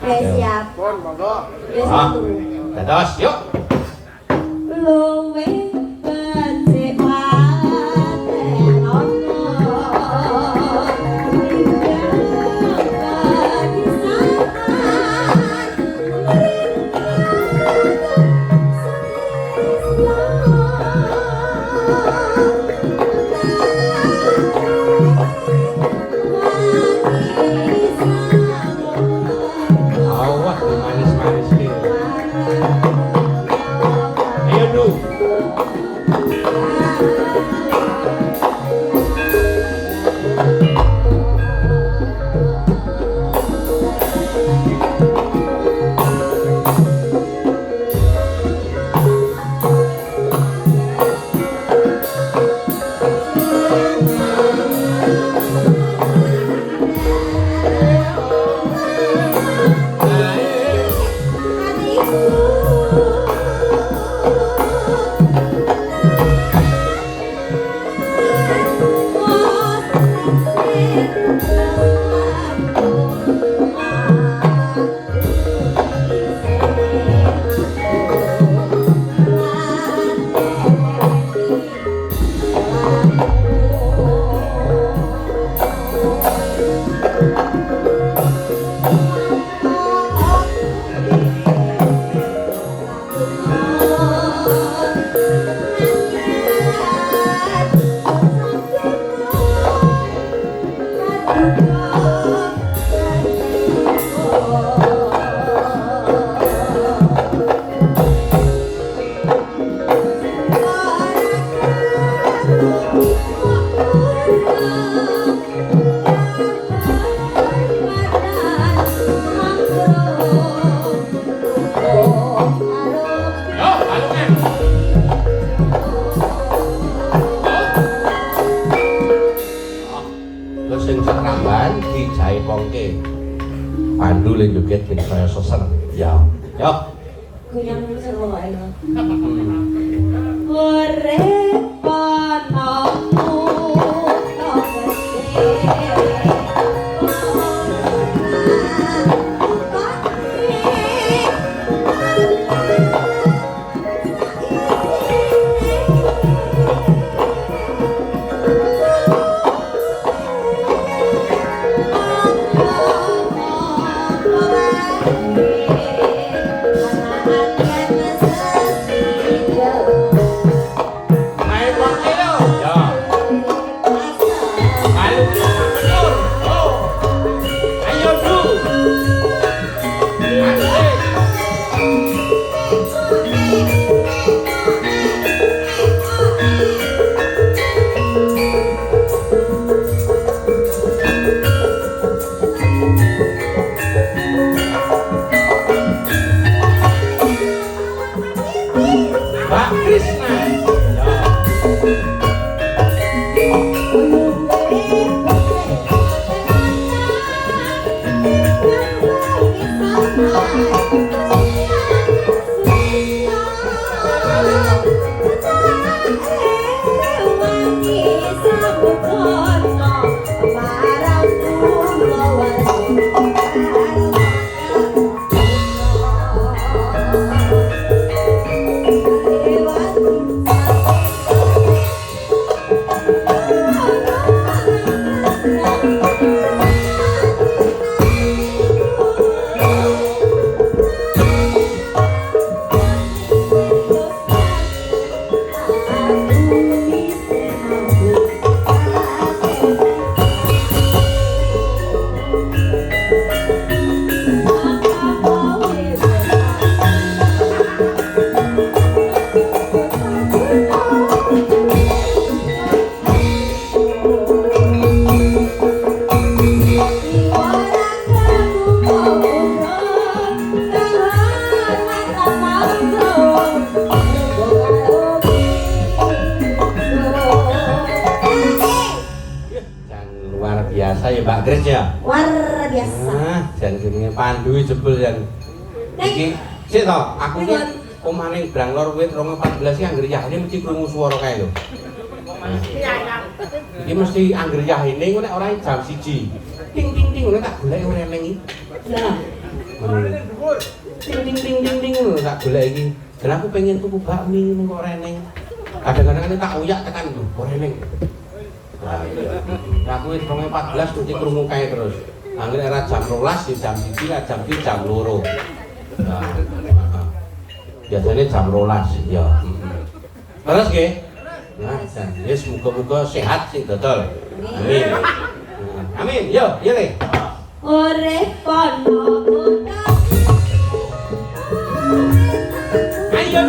siap. Pun monggo. Dados yuk. Luwe becik waten ono Awas manis-manis iki. Ayo, Du. Pandu le joget ben saya seser. Ya. Yo. Kunyang seru ae lho. Urip panamu Mbak Gres ya? Luar biasa. Nah, jan jenenge Pandu jebul jan. Iki sik to, aku ki omane Branglor wit 2014 ki anggere yahne mesti krungu swara kae lho. Iki mesti anggere yahne engko nek ora jam 1. Ting ting ting ngono tak golek ora eneng iki. Lah, Ding tak golek iki. Dan aku pengen tuku bakmi kok reneng. Kadang-kadang tak uyak tekan kok reneng. Nah, iya. Aku wis 2014 kudu krungu kae terus. Angger era jam 12 jam 1, jam 2, jam 2. Nah, biasanya jam 12 ya. Terus nggih. Nah, dan wis muga-muga sehat sing dodol. Amin. Amin. Yo, yo Le. Urip kono kota Ayo.